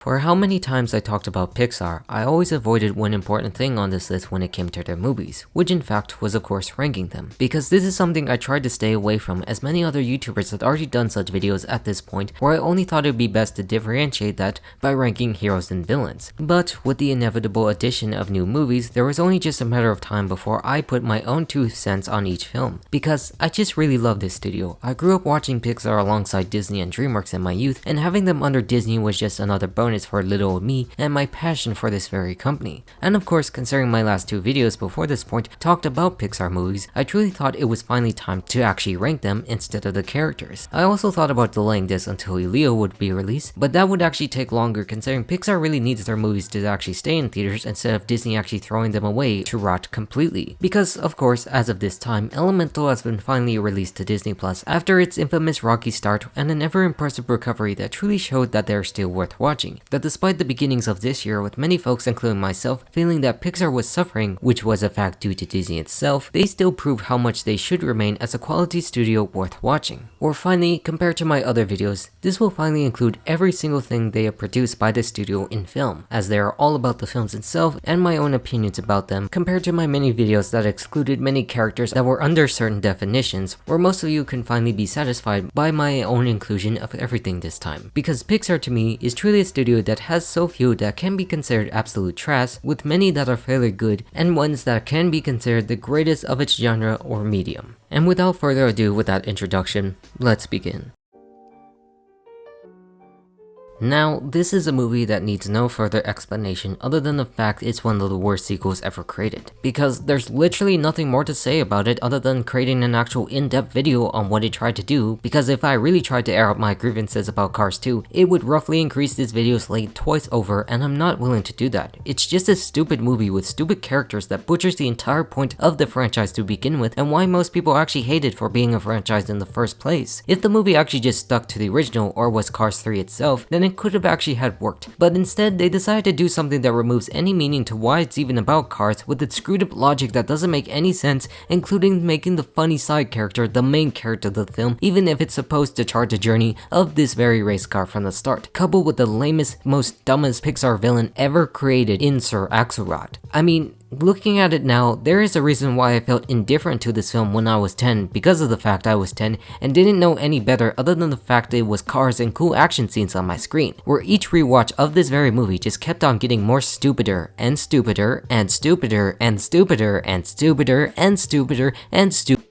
For how many times I talked about Pixar, I always avoided one important thing on this list when it came to their movies, which in fact was of course ranking them, because this is something I tried to stay away from, as many other YouTubers had already done such videos at this point, where I only thought it would be best to differentiate that by ranking heroes and villains. But with the inevitable addition of new movies, there was only just a matter of time before I put my own 2 cents on each film, because I just really love this studio. I grew up watching Pixar alongside Disney and DreamWorks in my youth, and having them under Disney was just another bonus for little old me and my passion for this very company. And of course, considering my last 2 videos before this point talked about Pixar movies, I truly thought it was finally time to actually rank them instead of the characters. I also thought about delaying this until Leo would be released, but that would actually take longer considering Pixar really needs their movies to actually stay in theaters instead of Disney actually throwing them away to rot completely. Because of course, as of this time, Elemental has been finally released to Disney Plus after its infamous rocky start and an ever impressive recovery that truly showed that they're still worth watching. That despite the beginnings of this year with many folks including myself feeling that Pixar was suffering, which was a fact due to Disney itself, they still prove how much they should remain as a quality studio worth watching. Or finally, compared to my other videos, this will finally include every single thing they have produced by the studio in film, as they are all about the films itself and my own opinions about them, compared to my many videos that excluded many characters that were under certain definitions, where most of you can finally be satisfied by my own inclusion of everything this time. Because Pixar to me is truly a studio that has so few that can be considered absolute trash, with many that are fairly good, and ones that can be considered the greatest of its genre or medium. And without further ado with that introduction, let's begin. Now, this is a movie that needs no further explanation other than the fact it's one of the worst sequels ever created, because there's literally nothing more to say about it other than creating an actual in-depth video on what it tried to do, because if I really tried to air out my grievances about Cars 2, it would roughly increase this video's length twice over, and I'm not willing to do that. It's just a stupid movie with stupid characters that butchers the entire point of the franchise to begin with, and why most people actually hate it for being a franchise in the first place. If the movie actually just stuck to the original or was Cars 3 itself, then it could have actually had worked, but instead they decided to do something that removes any meaning to why it's even about cars, with its screwed up logic that doesn't make any sense, including making the funny side character the main character of the film, even if it's supposed to chart the journey of this very race car from the start, coupled with the lamest, most dumbest Pixar villain ever created in Sir Axelrod. I mean, looking at it now, there is a reason why I felt indifferent to this film when I was 10, because of the fact I was 10 and didn't know any better other than the fact that it was cars and cool action scenes on my screen, where each rewatch of this very movie just kept on getting more stupider and stupider and stupider and stupider and stupider and stupider and stupider.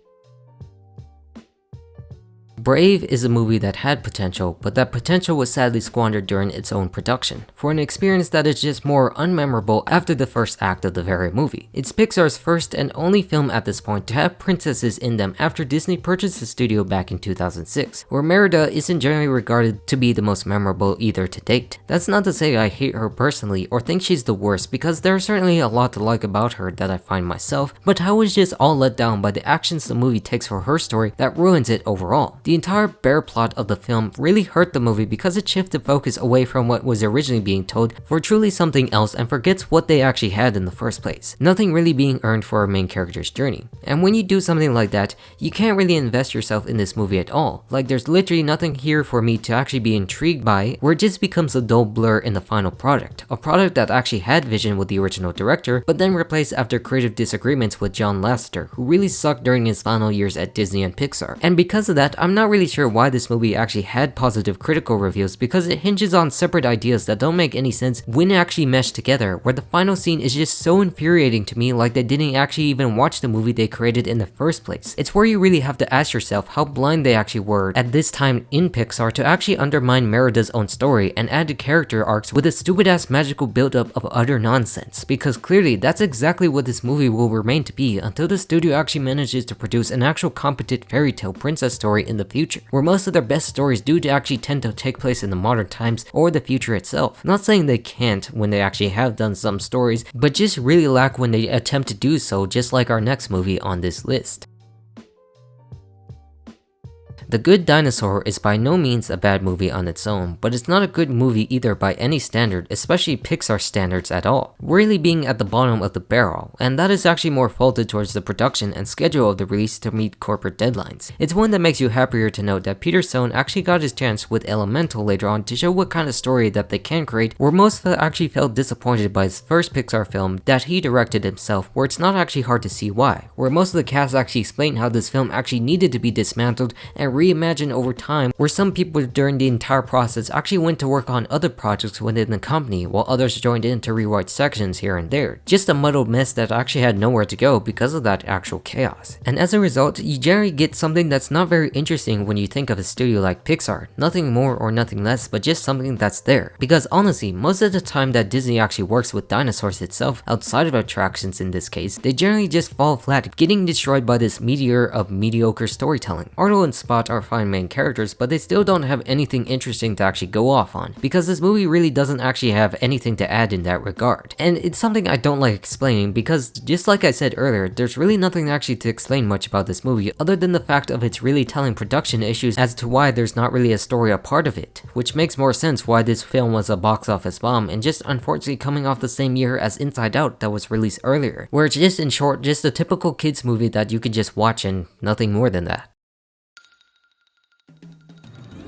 Brave is a movie that had potential, but that potential was sadly squandered during its own production, for an experience that is just more unmemorable after the first act of the very movie. It's Pixar's first and only film at this point to have princesses in them after Disney purchased the studio back in 2006, where Merida isn't generally regarded to be the most memorable either to date. That's not to say I hate her personally or think she's the worst, because there's certainly a lot to like about her that I find myself, but I was just all let down by the actions the movie takes for her story that ruins it overall. The entire bare plot of the film really hurt the movie because it shifted focus away from what was originally being told for truly something else and forgets what they actually had in the first place. Nothing really being earned for our main character's journey. And when you do something like that, you can't really invest yourself in this movie at all. Like, there's literally nothing here for me to actually be intrigued by, where it just becomes a dull blur in the final product. A product that actually had vision with the original director, but then replaced after creative disagreements with John Lasseter, who really sucked during his final years at Disney and Pixar. And because of that, I'm not really sure why this movie actually had positive critical reviews, because it hinges on separate ideas that don't make any sense when actually meshed together, where the final scene is just so infuriating to me, like they didn't actually even watch the movie they created in the first place. It's where you really have to ask yourself how blind they actually were at this time in Pixar to actually undermine Merida's own story and add to character arcs with a stupid ass magical buildup of utter nonsense, because clearly that's exactly what this movie will remain to be until the studio actually manages to produce an actual competent fairy tale princess story in the future, where most of their best stories do actually tend to take place in the modern times or the future itself. Not saying they can't when they actually have done some stories, but just really lack when they attempt to do so, just like our next movie on this list. The Good Dinosaur is by no means a bad movie on its own, but it's not a good movie either by any standard, especially Pixar standards at all, really being at the bottom of the barrel, and that is actually more faulted towards the production and schedule of the release to meet corporate deadlines. It's one that makes you happier to note that Peter Sohn actually got his chance with Elemental later on to show what kind of story that they can create, where most of us actually felt disappointed by his first Pixar film that he directed himself, where it's not actually hard to see why, where most of the cast actually explained how this film actually needed to be dismantled and reimagined over time, where some people during the entire process actually went to work on other projects within the company, while others joined in to rewrite sections here and there. Just a muddled mess that actually had nowhere to go because of that actual chaos. And as a result, you generally get something that's not very interesting when you think of a studio like Pixar. Nothing more or nothing less, but just something that's there. Because honestly, most of the time that Disney actually works with dinosaurs itself, outside of attractions in this case, they generally just fall flat, getting destroyed by this meteor of mediocre storytelling. Arnold and Spot are fine main characters, but they still don't have anything interesting to actually go off on, because this movie really doesn't actually have anything to add in that regard. And it's something I don't like explaining, because just like I said earlier, there's really nothing actually to explain much about this movie, other than the fact of its really telling production issues as to why there's not really a story a part of it, which makes more sense why this film was a box office bomb, and just unfortunately coming off the same year as Inside Out that was released earlier, where it's just in short, just a typical kids movie that you can just watch and nothing more than that.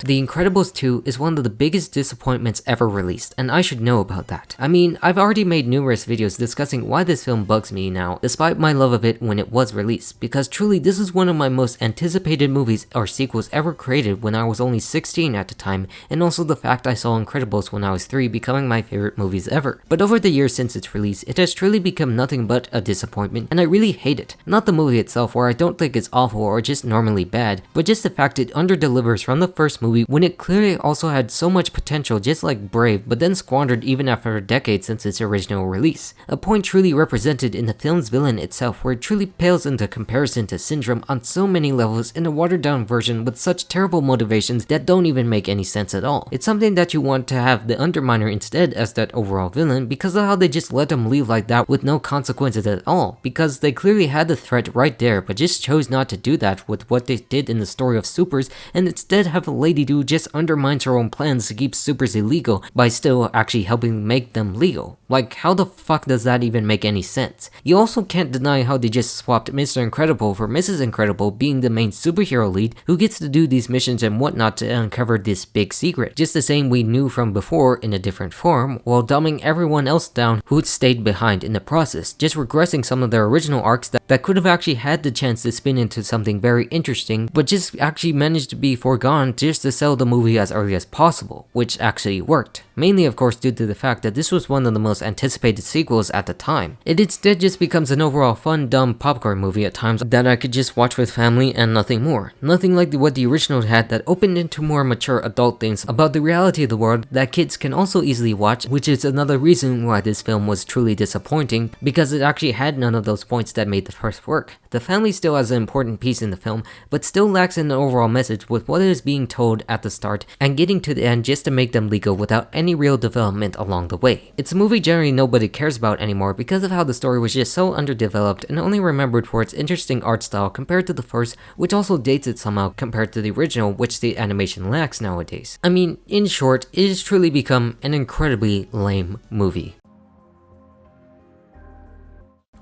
The Incredibles 2 is one of the biggest disappointments ever released, and I should know about that. I mean, I've already made numerous videos discussing why this film bugs me now, despite my love of it when it was released, because truly this is one of my most anticipated movies or sequels ever created when I was only 16 at the time, and also the fact I saw Incredibles when I was 3 becoming my favorite movies ever. But over the years since its release, it has truly become nothing but a disappointment, and I really hate it. Not the movie itself, where I don't think it's awful or just normally bad, but just the fact it underdelivers from the first movie when it clearly also had so much potential, just like Brave, but then squandered even after a decade since its original release. A point truly represented in the film's villain itself, where it truly pales into comparison to Syndrome on so many levels in a watered down version with such terrible motivations that don't even make any sense at all. It's something that you want to have the Underminer instead as that overall villain, because of how they just let him leave like that with no consequences at all, because they clearly had the threat right there, but just chose not to do that with what they did in the story of Supers, and instead have a lady do just undermines her own plans to keep supers illegal by still actually helping make them legal. Like, how the fuck does that even make any sense? You also can't deny how they just swapped Mr. Incredible for Mrs. Incredible being the main superhero lead who gets to do these missions and whatnot to uncover this big secret, just the same we knew from before in a different form, while dumbing everyone else down who'd stayed behind in the process, just regressing some of their original arcs that could have actually had the chance to spin into something very interesting, but just actually managed to be foregone just to sell the movie as early as possible, which actually worked. Mainly of course due to the fact that this was one of the most anticipated sequels at the time. It instead just becomes an overall fun, dumb popcorn movie at times that I could just watch with family and nothing more. Nothing like what the original had that opened into more mature adult things about the reality of the world that kids can also easily watch, which is another reason why this film was truly disappointing, because it actually had none of those points that made the first work. The family still has an important piece in the film, but still lacks in the overall message with what is being told at the start and getting to the end just to make them legal without any real development along the way. It's a movie generally nobody cares about anymore because of how the story was just so underdeveloped and only remembered for its interesting art style compared to the first, which also dates it somehow compared to the original, which the animation lacks nowadays. I mean, in short, it has truly become an incredibly lame movie.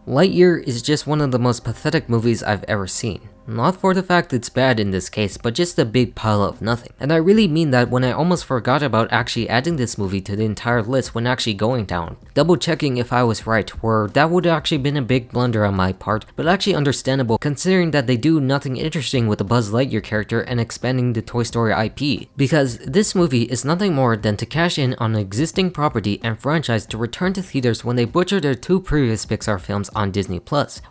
Lightyear is just one of the most pathetic movies I've ever seen. Not for the fact it's bad in this case, but just a big pile of nothing. And I really mean that when I almost forgot about actually adding this movie to the entire list when actually going down. Double checking if I was right, where that would actually been a big blunder on my part, but actually understandable considering that they do nothing interesting with the Buzz Lightyear character and expanding the Toy Story IP. Because this movie is nothing more than to cash in on an existing property and franchise to return to theaters when they butchered their two previous Pixar films on Disney+,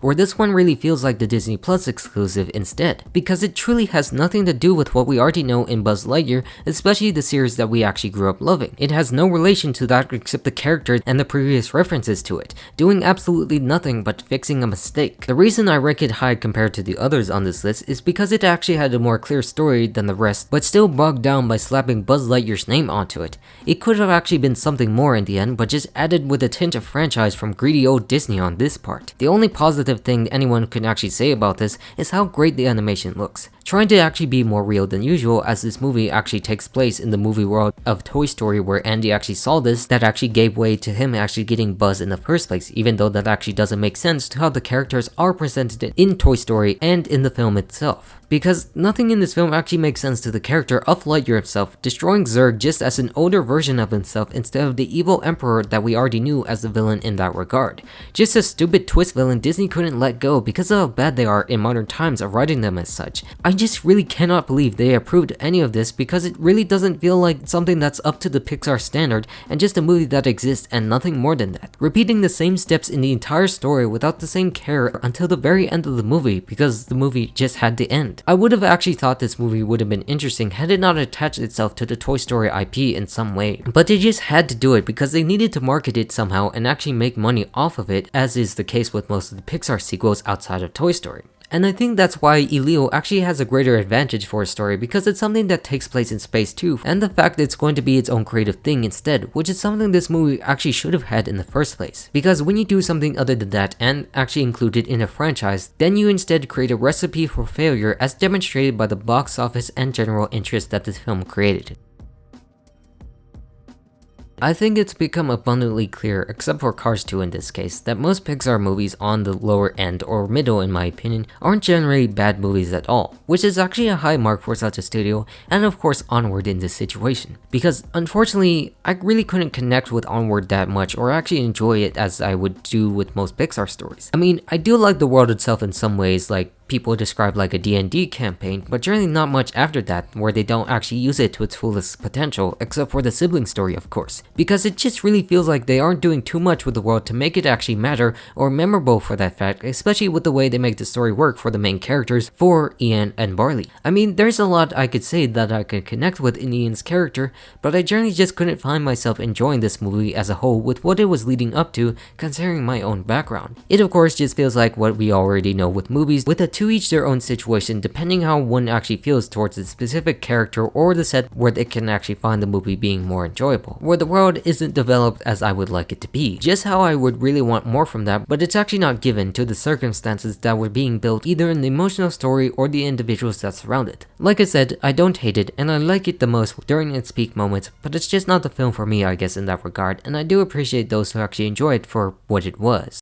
where this one really feels like the Disney Plus exclusive instead, because it truly has nothing to do with what we already know in Buzz Lightyear, especially the series that we actually grew up loving. It has no relation to that except the character and the previous references to it, doing absolutely nothing but fixing a mistake. The reason I rank it high compared to the others on this list is because it actually had a more clear story than the rest, but still bogged down by slapping Buzz Lightyear's name onto it. It could have actually been something more in the end, but just added with a tint of franchise from greedy old Disney on this part. The only positive thing anyone can actually say about this is how great the animation looks, trying to actually be more real than usual, as this movie actually takes place in the movie world of Toy Story, where Andy actually saw this that actually gave way to him actually getting Buzz in the first place, even though that actually doesn't make sense to how the characters are presented in Toy Story and in the film itself. Because nothing in this film actually makes sense to the character of Lightyear himself, destroying Zurg just as an older version of himself instead of the evil emperor that we already knew as the villain in that regard. Just a stupid twist villain Disney couldn't let go because of how bad they are in modern times of writing them as such. I just really cannot believe they approved any of this, because it really doesn't feel like something that's up to the Pixar standard and just a movie that exists and nothing more than that. Repeating the same steps in the entire story without the same care until the very end of the movie, because the movie just had to end. I would have actually thought this movie would have been interesting had it not attached itself to the Toy Story IP in some way, but they just had to do it because they needed to market it somehow and actually make money off of it, as is the case with most of the Pixar sequels outside of Toy Story. And I think that's why Elio actually has a greater advantage for a story, because it's something that takes place in space too, and the fact that it's going to be its own creative thing instead, which is something this movie actually should have had in the first place. Because when you do something other than that and actually include it in a franchise, then you instead create a recipe for failure, as demonstrated by the box office and general interest that this film created. I think it's become abundantly clear, except for Cars 2 in this case, that most Pixar movies on the lower end or middle in my opinion aren't generally bad movies at all, which is actually a high mark for such a studio, and of course Onward in this situation. Because unfortunately, I really couldn't connect with Onward that much or actually enjoy it as I would do with most Pixar stories. I mean, I do like the world itself in some ways, like people describe like a D&D campaign, but generally not much after that, where they don't actually use it to its fullest potential, except for the sibling story of course, because it just really feels like they aren't doing too much with the world to make it actually matter or memorable for that fact, especially with the way they make the story work for the main characters, for Ian and Barley. I mean, there's a lot I could say that I could connect with in Ian's character, but I generally just couldn't find myself enjoying this movie as a whole with what it was leading up to, considering my own background. It of course just feels like what we already know with movies, with a to each their own situation depending how one actually feels towards a specific character or the set where they can actually find the movie being more enjoyable, where the world isn't developed as I would like it to be, just how I would really want more from that, but it's actually not given to the circumstances that were being built either in the emotional story or the individuals that surround it. Like I said, I don't hate it and I like it the most during its peak moments, but it's just not the film for me I guess in that regard, and I do appreciate those who actually enjoy it for what it was.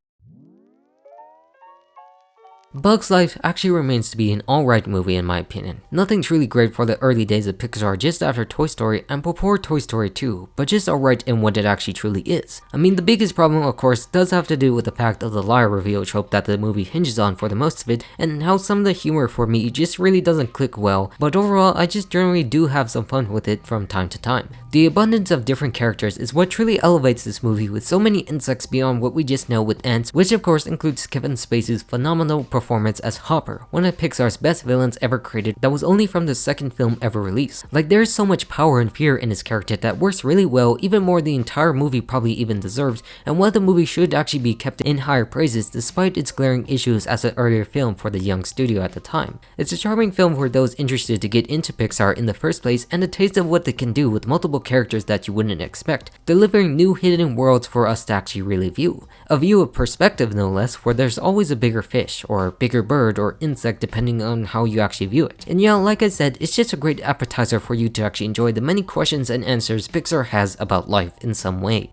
Bug's Life actually remains to be an alright movie in my opinion. Nothing truly great for the early days of Pixar just after Toy Story and before Toy Story 2, but just alright in what it actually truly is. I mean, the biggest problem of course does have to do with the fact of the liar reveal trope that the movie hinges on for the most of it, and how some of the humor for me just really doesn't click well, but overall I just generally do have some fun with it from time to time. The abundance of different characters is what truly elevates this movie, with so many insects beyond what we just know with ants, which of course includes Kevin Spacey's phenomenal performance as Hopper, one of Pixar's best villains ever created that was only from the second film ever released. Like, there's so much power and fear in his character that works really well, even more the entire movie probably even deserves, and why the movie should actually be kept in higher praises despite its glaring issues as an earlier film for the young studio at the time. It's a charming film for those interested to get into Pixar in the first place, and a taste of what they can do with multiple characters that you wouldn't expect, delivering new hidden worlds for us to actually really view. A view of perspective no less, where there's always a bigger fish, or bigger bird, or insect depending on how you actually view it. And yeah, like I said, it's just a great appetizer for you to actually enjoy the many questions and answers Pixar has about life in some way.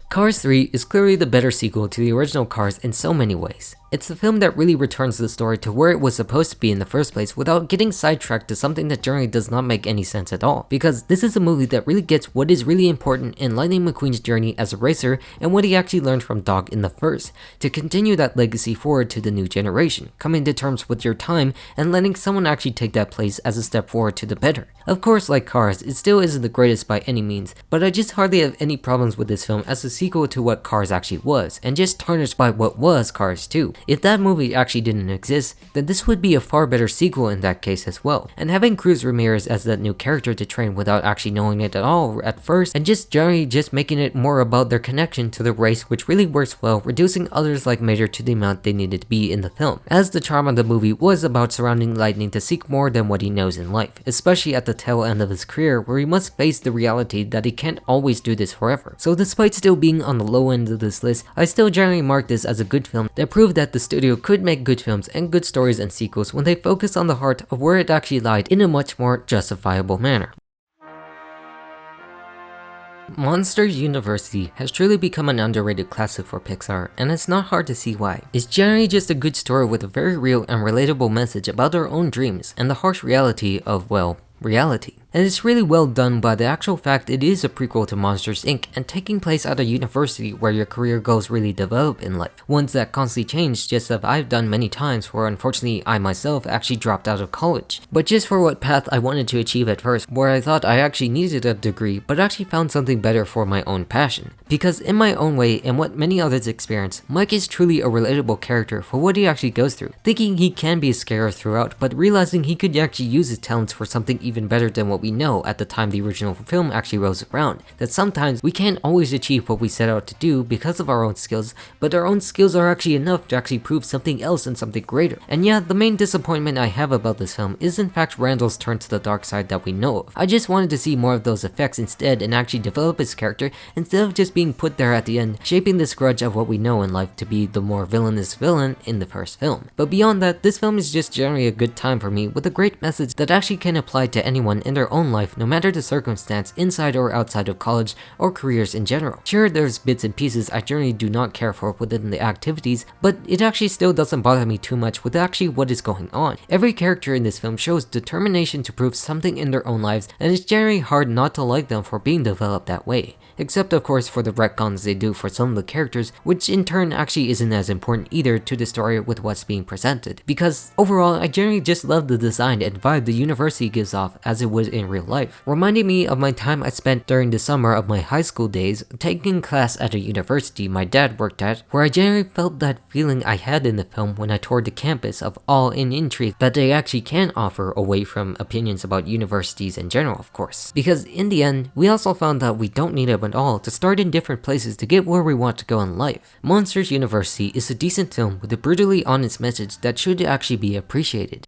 Cars 3 is clearly the better sequel to the original Cars in so many ways. It's the film that really returns the story to where it was supposed to be in the first place without getting sidetracked to something that generally does not make any sense at all. Because this is a movie that really gets what is really important in Lightning McQueen's journey as a racer and what he actually learned from Dog in the first, to continue that legacy forward to the new generation, coming to terms with your time and letting someone actually take that place as a step forward to the better. Of course, like Cars, it still isn't the greatest by any means, but I just hardly have any problems with this film as a sequel to what Cars actually was, and just tarnished by what was Cars 2. If that movie actually didn't exist, then this would be a far better sequel in that case as well. And having Cruz Ramirez as that new character to train without actually knowing it at all at first, and just generally just making it more about their connection to the race, which really works well, reducing others like Mater to the amount they needed to be in the film, as the charm of the movie was about surrounding Lightning to seek more than what he knows in life, especially at the tail end of his career where he must face the reality that he can't always do this forever. So despite still being on the low end of this list, I still generally mark this as a good film that proved that that the studio could make good films and good stories and sequels when they focus on the heart of where it actually lied in a much more justifiable manner. Monsters University has truly become an underrated classic for Pixar, and it's not hard to see why. It's generally just a good story with a very real and relatable message about our own dreams and the harsh reality of, well, reality. And it's really well done by the actual fact it is a prequel to Monsters Inc. and taking place at a university where your career goals really develop in life. Ones that constantly change, just as I've done many times where unfortunately I myself actually dropped out of college. But just for what path I wanted to achieve at first, where I thought I actually needed a degree but actually found something better for my own passion. Because in my own way and what many others experience, Mike is truly a relatable character for what he actually goes through. Thinking he can be a scarer throughout, but realizing he could actually use his talents for something even better than what we know at the time the original film actually rolls around, that sometimes we can't always achieve what we set out to do because of our own skills, but our own skills are actually enough to actually prove something else and something greater. And yeah, the main disappointment I have about this film is in fact Randall's turn to the dark side that we know of. I just wanted to see more of those effects instead and actually develop his character instead of just being put there at the end, shaping this grudge of what we know in life to be the more villainous villain in the first film. But beyond that, this film is just generally a good time for me with a great message that actually can apply to anyone in their own life no matter the circumstance inside or outside of college or careers in general. Sure, there's bits and pieces I generally do not care for within the activities, but it actually still doesn't bother me too much with actually what is going on. Every character in this film shows determination to prove something in their own lives, and it's generally hard not to like them for being developed that way. Except of course for the retcons they do for some of the characters, which in turn actually isn't as important either to the story with what's being presented. Because overall, I generally just love the design and vibe the university gives off as it would in real life, reminding me of my time I spent during the summer of my high school days taking class at a university my dad worked at, where I generally felt that feeling I had in the film when I toured the campus of awe and intrigue that they actually can offer away from opinions about universities in general, of course. Because in the end, we also found that we don't need them at all to start in different places to get where we want to go in life. Monsters University is a decent film with a brutally honest message that should actually be appreciated.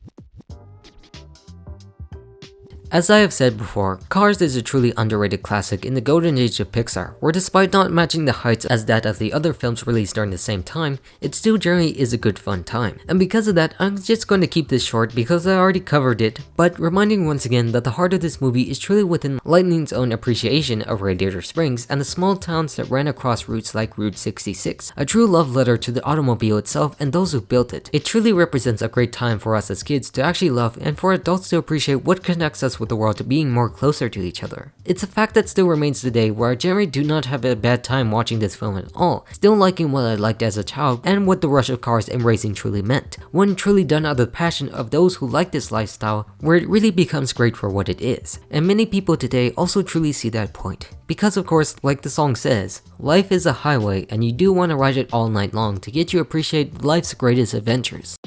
As I have said before, Cars is a truly underrated classic in the golden age of Pixar, where despite not matching the heights as that of the other films released during the same time, it still generally is a good fun time. And because of that, I'm just going to keep this short because I already covered it, but reminding once again that the heart of this movie is truly within Lightning's own appreciation of Radiator Springs and the small towns that ran across routes like Route 66, a true love letter to the automobile itself and those who built it. It truly represents a great time for us as kids to actually love and for adults to appreciate what connects us with the world to being more closer to each other. It's a fact that still remains today where I generally do not have a bad time watching this film at all, still liking what I liked as a child and what the rush of cars and racing truly meant. One truly done out of the passion of those who like this lifestyle, where it really becomes great for what it is. And many people today also truly see that point. Because of course, like the song says, life is a highway and you do want to ride it all night long to get you appreciate life's greatest adventures.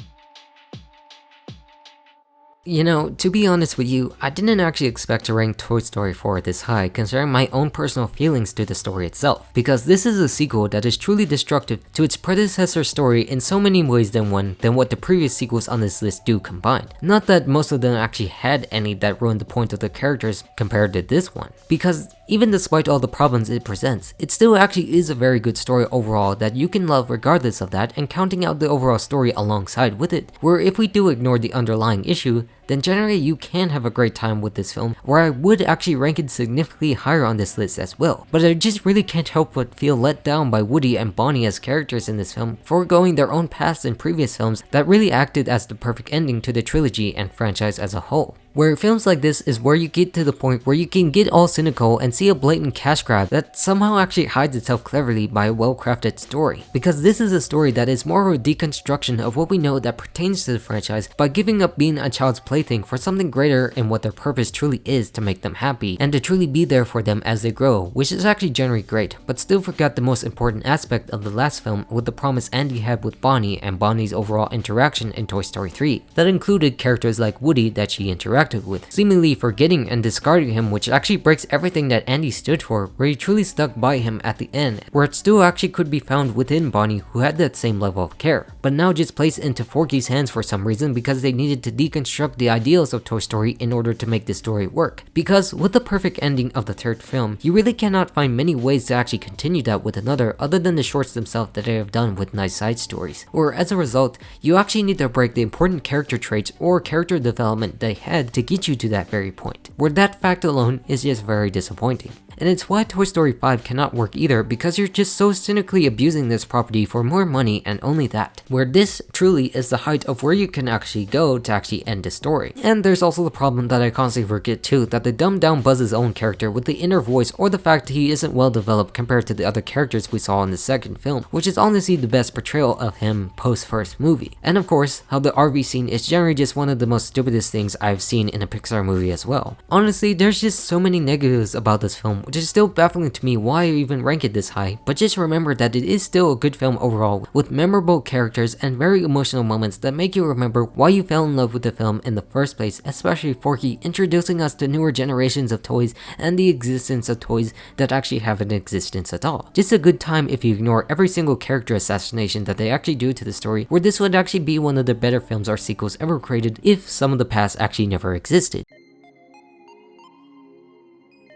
You know, to be honest with you, I didn't actually expect to rank Toy Story 4 this high considering my own personal feelings to the story itself, because this is a sequel that is truly destructive to its predecessor story in so many ways than what the previous sequels on this list do combined. Not that most of them actually had any that ruined the point of the characters compared to this one, because even despite all the problems it presents, it still actually is a very good story overall that you can love regardless of that, and counting out the overall story alongside with it, where if we do ignore the underlying issue, then generally you can have a great time with this film, where I would actually rank it significantly higher on this list as well. But I just really can't help but feel let down by Woody and Bonnie as characters in this film, foregoing their own paths in previous films that really acted as the perfect ending to the trilogy and franchise as a whole. Where films like this is where you get to the point where you can get all cynical and see a blatant cash grab that somehow actually hides itself cleverly by a well-crafted story. Because this is a story that is more of a deconstruction of what we know that pertains to the franchise by giving up being a child's plaything for something greater in what their purpose truly is to make them happy and to truly be there for them as they grow, which is actually generally great, but still forgot the most important aspect of the last film with the promise Andy had with Bonnie and Bonnie's overall interaction in Toy Story 3. That included characters like Woody that she interacted with, seemingly forgetting and discarding him, which actually breaks everything that Andy stood for, where he truly stuck by him at the end, where it still actually could be found within Bonnie who had that same level of care, but now just placed into Forky's hands for some reason because they needed to deconstruct the the ideals of Toy Story in order to make this story work. Because with the perfect ending of the third film, you really cannot find many ways to actually continue that with another other than the shorts themselves that they have done with nice side stories. Or as a result, you actually need to break the important character traits or character development they had to get you to that very point, where that fact alone is just very disappointing. And it's why Toy Story 5 cannot work either, because you're just so cynically abusing this property for more money and only that, where this truly is the height of where you can actually go to actually end the story. And there's also the problem that I constantly forget too, that they dumb down Buzz's own character with the inner voice or the fact that he isn't well developed compared to the other characters we saw in the second film, which is honestly the best portrayal of him post first movie. And of course, how the RV scene is generally just one of the most stupidest things I've seen in a Pixar movie as well. Honestly, there's just so many negatives about this film, which is still baffling to me why I even rank it this high, but just remember that it is still a good film overall, with memorable characters and very emotional moments that make you remember why you fell in love with the film in the first place, especially Forky introducing us to newer generations of toys and the existence of toys that actually have an existence at all. Just a good time if you ignore every single character assassination that they actually do to the story, where this would actually be one of the better films or sequels ever created if some of the past actually never existed.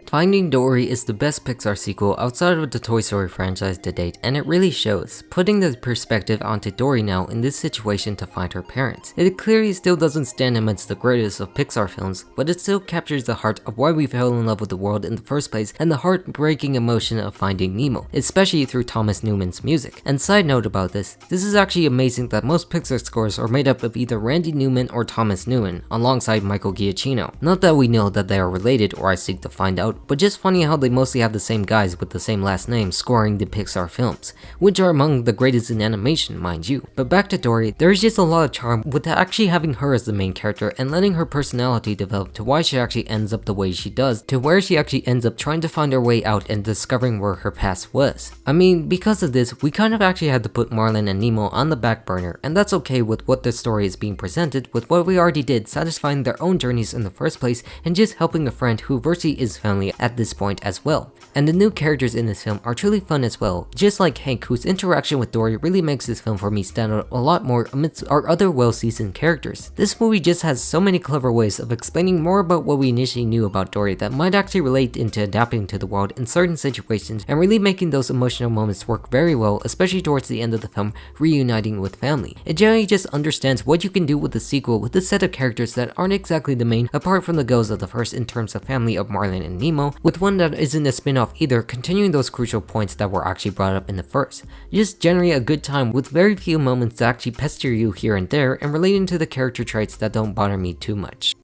Finding Dory is the best Pixar sequel outside of the Toy Story franchise to date, and it really shows, putting the perspective onto Dory now in this situation to find her parents. It clearly still doesn't stand amongst the greatest of Pixar films, but it still captures the heart of why we fell in love with the world in the first place and the heartbreaking emotion of finding Nemo, especially through Thomas Newman's music. And side note about this is actually amazing that most Pixar scores are made up of either Randy Newman or Thomas Newman, alongside Michael Giacchino. Not that we know that they are related or I seek to find out, but just funny how they mostly have the same guys with the same last name scoring the Pixar films, which are among the greatest in animation, mind you. But back to Dory, there's just a lot of charm with actually having her as the main character and letting her personality develop to why she actually ends up the way she does, to where she actually ends up trying to find her way out and discovering where her past was. I mean, because of this, we kind of actually had to put Marlin and Nemo on the back burner, and that's okay with what the story is being presented, with what we already did, satisfying their own journeys in the first place and just helping a friend who virtually is family at this point as well. And the new characters in this film are truly fun as well, just like Hank, whose interaction with Dory really makes this film for me stand out a lot more amidst our other well-seasoned characters. This movie just has so many clever ways of explaining more about what we initially knew about Dory that might actually relate into adapting to the world in certain situations and really making those emotional moments work very well, especially towards the end of the film, reuniting with family. It generally just understands what you can do with the sequel with a set of characters that aren't exactly the main apart from the goals of the first in terms of family of Marlin and Nemo, with one that isn't a spin-off either, continuing those crucial points that were actually brought up in the first. Just generally a good time with very few moments that actually pester you here and there and relating to the character traits that don't bother me too much.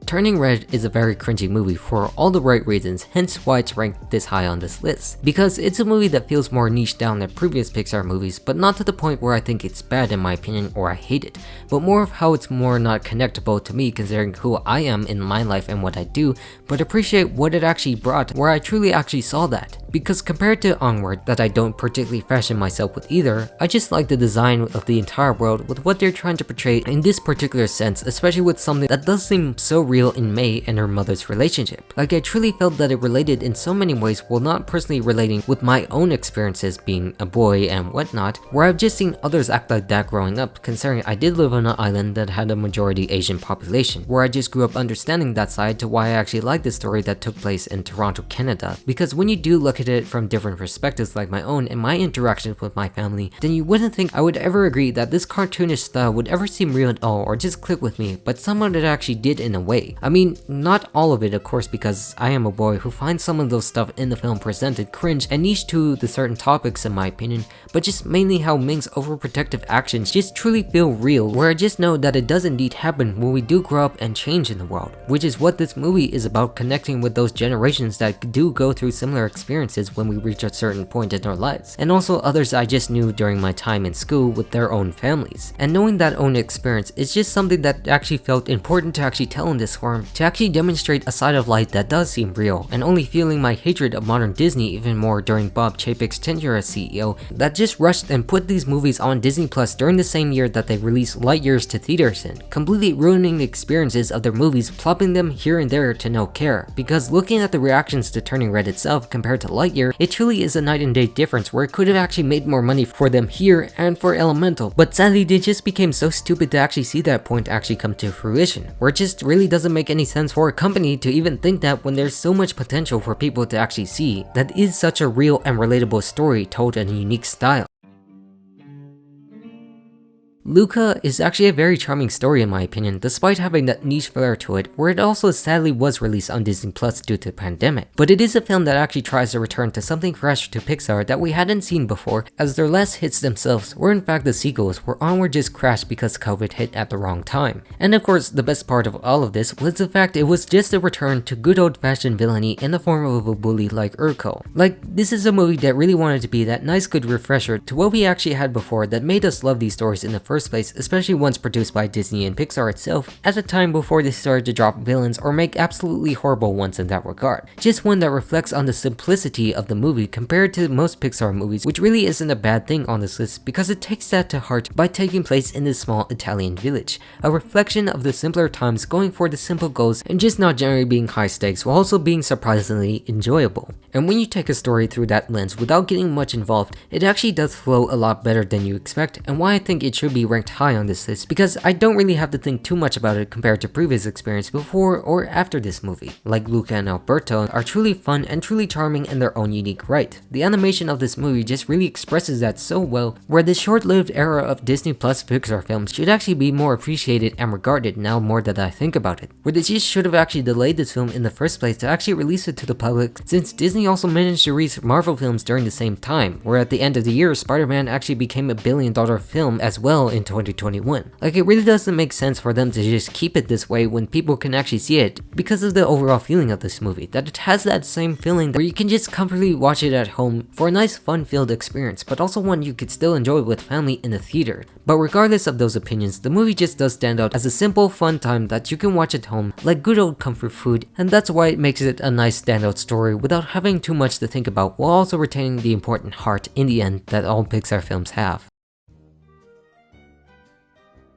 Turning Red is a very cringy movie for all the right reasons, hence why it's ranked this high on this list. Because it's a movie that feels more niche down than previous Pixar movies, but not to the point where I think it's bad in my opinion or I hate it, but more of how it's more not connectable to me considering who I am in my life and what I do, but appreciate what it actually brought where I truly actually saw that. Because compared to Onward, that I don't particularly fashion myself with either, I just like the design of the entire world with what they're trying to portray in this particular sense, especially with something that does seem so real in May and her mother's relationship. Like I truly felt that it related in so many ways while not personally relating with my own experiences being a boy and whatnot, where I've just seen others act like that growing up, considering I did live on an island that had a majority Asian population, where I just grew up understanding that side to why I actually like the story that took place in Toronto, Canada. Because when you do look at it from different perspectives like my own and my interactions with my family, then you wouldn't think I would ever agree that this cartoonish style would ever seem real at all or just click with me, but somehow it actually did in a way. I mean, not all of it of course, because I am a boy who finds some of those stuff in the film presented cringe and niche to the certain topics in my opinion, but just mainly how Ming's overprotective actions just truly feel real, where I just know that it does indeed happen when we do grow up and change in the world, which is what this movie is about, connecting with those generations that do go through similar experiences when we reach a certain point in our lives, and also others I just knew during my time in school with their own families. And knowing that own experience is just something that actually felt important to actually tell in this transform to actually demonstrate a side of life that does seem real, and only feeling my hatred of modern Disney even more during Bob Chapek's tenure as CEO that just rushed and put these movies on Disney Plus during the same year that they released Lightyears to theaters in, completely ruining the experiences of their movies, plopping them here and there to no care. Because looking at the reactions to Turning Red itself compared to Lightyear, it truly is a night and day difference where it could have actually made more money for them here and for Elemental, but sadly they just became so stupid to actually see that point actually come to fruition, where it just really doesn't make any sense for a company to even think that when there's so much potential for people to actually see that is such a real and relatable story told in a unique style. Luca is actually a very charming story in my opinion, despite having that niche flair to it, where it also sadly was released on Disney Plus due to the pandemic. But it is a film that actually tries to return to something fresh to Pixar that we hadn't seen before, as their last hits themselves were in fact the sequels, where Onward just crashed because COVID hit at the wrong time. And of course, the best part of all of this was the fact it was just a return to good old-fashioned villainy in the form of a bully like Urko. Like, this is a movie that really wanted to be that nice good refresher to what we actually had before that made us love these stories in the first place, especially ones produced by Disney and Pixar itself, at a time before they started to drop villains or make absolutely horrible ones in that regard. Just one that reflects on the simplicity of the movie compared to most Pixar movies, which really isn't a bad thing on this list because it takes that to heart by taking place in this small Italian village, a reflection of the simpler times going for the simple goals and just not generally being high stakes while also being surprisingly enjoyable. And when you take a story through that lens without getting much involved, it actually does flow a lot better than you expect, and why I think it should be ranked high on this list, because I don't really have to think too much about it compared to previous experience before or after this movie. Like Luca and Alberto are truly fun and truly charming in their own unique right. The animation of this movie just really expresses that so well, where this short-lived era of Disney Plus Pixar films should actually be more appreciated and regarded now more that I think about it, where they just should have actually delayed this film in the first place to actually release it to the public, since Disney also managed to release Marvel films during the same time, where at the end of the year Spider-Man actually became a billion-dollar film as well in 2021. Like, it really doesn't make sense for them to just keep it this way when people can actually see it, because of the overall feeling of this movie, that it has that same feeling where you can just comfortably watch it at home for a nice fun-filled experience, but also one you could still enjoy with family in the theater. But regardless of those opinions, the movie just does stand out as a simple fun time that you can watch at home like good old comfort food, and that's why it makes it a nice standout story without having too much to think about, while also retaining the important heart in the end that all Pixar films have.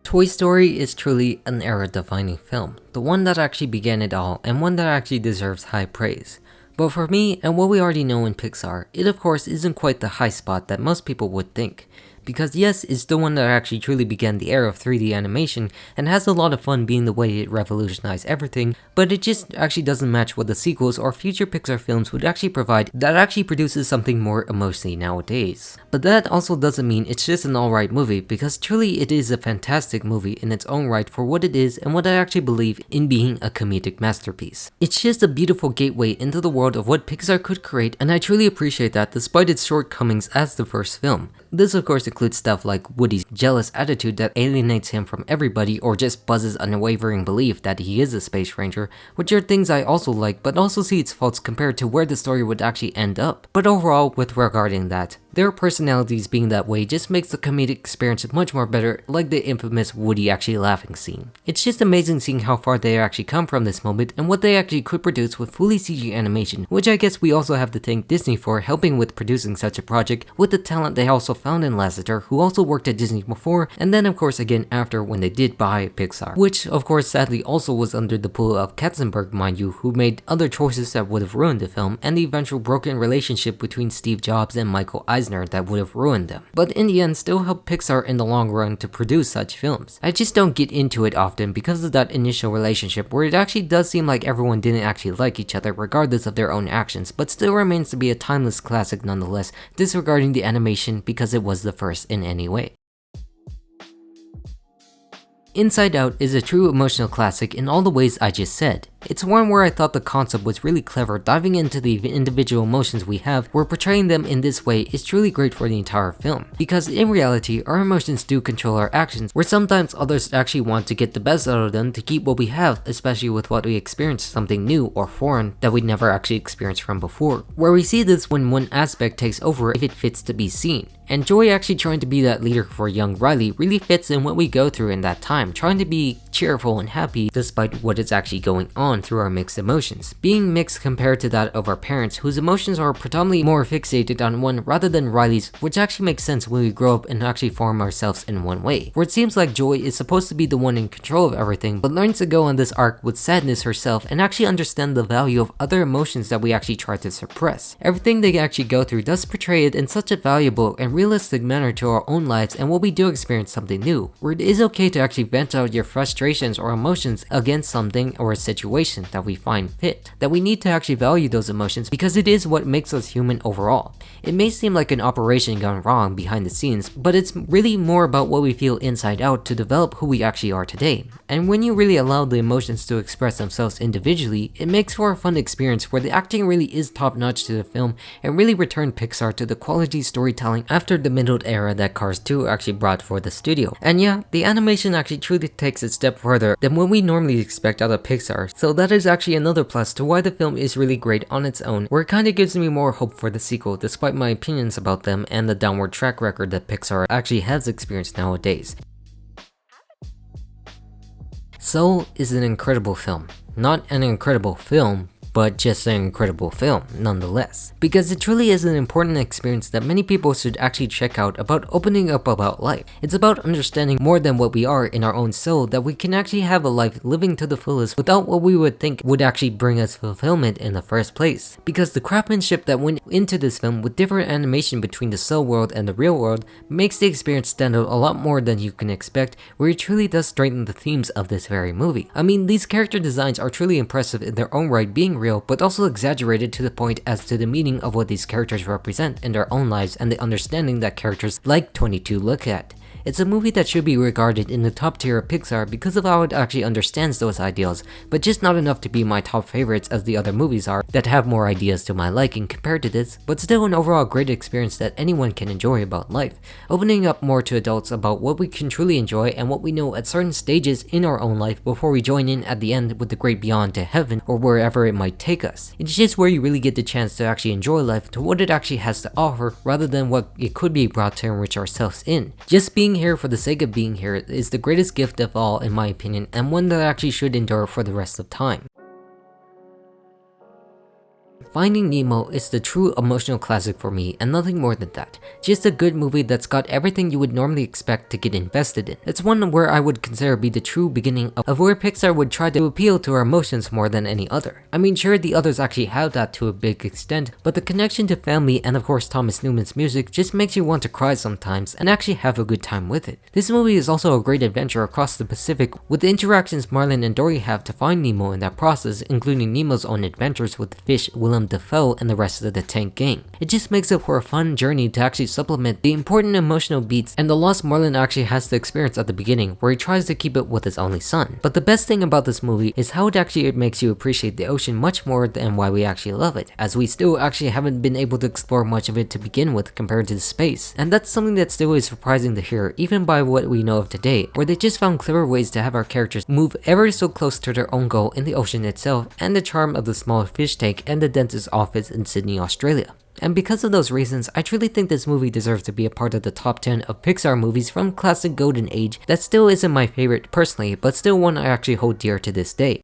Toy Story is truly an era-defining film, the one that actually began it all and one that actually deserves high praise. But for me, and what we already know in Pixar, it of course isn't quite the high spot that most people would think. Because yes, it's the one that actually truly began the era of 3D animation and has a lot of fun being the way it revolutionized everything, but it just actually doesn't match what the sequels or future Pixar films would actually provide that actually produces something more emotionally nowadays. But that also doesn't mean it's just an alright movie, because truly it is a fantastic movie in its own right for what it is and what I actually believe in being a comedic masterpiece. It's just a beautiful gateway into the world of what Pixar could create, and I truly appreciate that despite its shortcomings as the first film. This of course includes stuff like Woody's jealous attitude that alienates him from everybody, or just Buzz's unwavering belief that he is a space ranger, which are things I also like, but also see its faults compared to where the story would actually end up. But overall, with regarding that, their personalities being that way just makes the comedic experience much more better, like the infamous Woody actually laughing scene. It's just amazing seeing how far they actually come from this moment and what they actually could produce with fully CG animation, which I guess we also have to thank Disney for helping with producing such a project with the talent they also found in Lasseter, who also worked at Disney before, and then of course again after when they did buy Pixar, which of course sadly also was under the pull of Katzenberg, mind you, who made other choices that would have ruined the film, and the eventual broken relationship between Steve Jobs and Michael Eisner that would have ruined them, but in the end still helped Pixar in the long run to produce such films. I just don't get into it often because of that initial relationship where it actually does seem like everyone didn't actually like each other regardless of their own actions, but still remains to be a timeless classic nonetheless, disregarding the animation because it was the first in any way. Inside Out is a true emotional classic in all the ways I just said. It's one where I thought the concept was really clever, diving into the individual emotions we have, where portraying them in this way is truly great for the entire film. Because in reality, our emotions do control our actions, where sometimes others actually want to get the best out of them to keep what we have, especially with what we experience, something new or foreign that we'd never actually experienced from before. Where we see this when one aspect takes over if it fits to be seen. And Joy actually trying to be that leader for young Riley really fits in what we go through in that time, trying to be cheerful and happy despite what is actually going on through our mixed emotions. Being mixed compared to that of our parents, whose emotions are predominantly more fixated on one rather than Riley's, which actually makes sense when we grow up and actually form ourselves in one way. Where it seems like Joy is supposed to be the one in control of everything, but learns to go on this arc with sadness herself and actually understand the value of other emotions that we actually try to suppress. Everything they actually go through does portray it in such a valuable and realistic manner to our own lives, and when we do experience something new, where it is okay to actually vent out your frustrations or emotions against something or a situation that we find fit, that we need to actually value those emotions because it is what makes us human overall. It may seem like an operation gone wrong behind the scenes, but it's really more about what we feel inside out to develop who we actually are today. And when you really allow the emotions to express themselves individually, it makes for a fun experience where the acting really is top notch to the film and really returned Pixar to the quality storytelling after the middle era that Cars 2 actually brought for the studio. And yeah, the animation actually truly takes it a step further than what we normally expect out of Pixar, so that is actually another plus to why the film is really great on its own, where it kinda gives me more hope for the sequel despite my opinions about them and the downward track record that Pixar actually has experienced nowadays. Soul is an incredible film. Not an incredible film, but just an incredible film nonetheless. Because it truly is an important experience that many people should actually check out about opening up about life. It's about understanding more than what we are in our own soul, that we can actually have a life living to the fullest without what we would think would actually bring us fulfillment in the first place. Because the craftsmanship that went into this film with different animation between the soul world and the real world makes the experience stand out a lot more than you can expect, where it truly does straighten the themes of this very movie. I mean, these character designs are truly impressive in their own right, being real, but also exaggerated to the point as to the meaning of what these characters represent in their own lives and the understanding that characters like 22 look at. It's a movie that should be regarded in the top tier of Pixar because of how it actually understands those ideals, but just not enough to be my top favorites as the other movies are that have more ideas to my liking compared to this, but still an overall great experience that anyone can enjoy about life, opening up more to adults about what we can truly enjoy and what we know at certain stages in our own life before we join in at the end with the great beyond to heaven or wherever it might take us. It's just where you really get the chance to actually enjoy life to what it actually has to offer rather than what it could be brought to enrich ourselves in. Just being here for the sake of being here is the greatest gift of all in my opinion, and one that actually should endure for the rest of time. Finding Nemo is the true emotional classic for me and nothing more than that. Just a good movie that's got everything you would normally expect to get invested in. It's one where I would consider be the true beginning of where Pixar would try to appeal to our emotions more than any other. I mean, sure, the others actually have that to a big extent, but the connection to family and of course Thomas Newman's music just makes you want to cry sometimes and actually have a good time with it. This movie is also a great adventure across the Pacific with the interactions Marlin and Dory have to find Nemo in that process, including Nemo's own adventures with the fish, Willem Dafoe, and the rest of the Tank gang. It just makes it for a fun journey to actually supplement the important emotional beats and the loss Marlin actually has to experience at the beginning, where he tries to keep it with his only son. But the best thing about this movie is how it makes you appreciate the ocean much more than why we actually love it, as we still actually haven't been able to explore much of it to begin with compared to the space. And that's something that still is surprising to hear, even by what we know of today, where they just found clever ways to have our characters move ever so close to their own goal in the ocean itself, and the charm of the small fish tank and the dentist's office in Sydney, Australia. And because of those reasons, I truly think this movie deserves to be a part of the top 10 of Pixar movies from classic golden age that still isn't my favorite personally, but still one I actually hold dear to this day.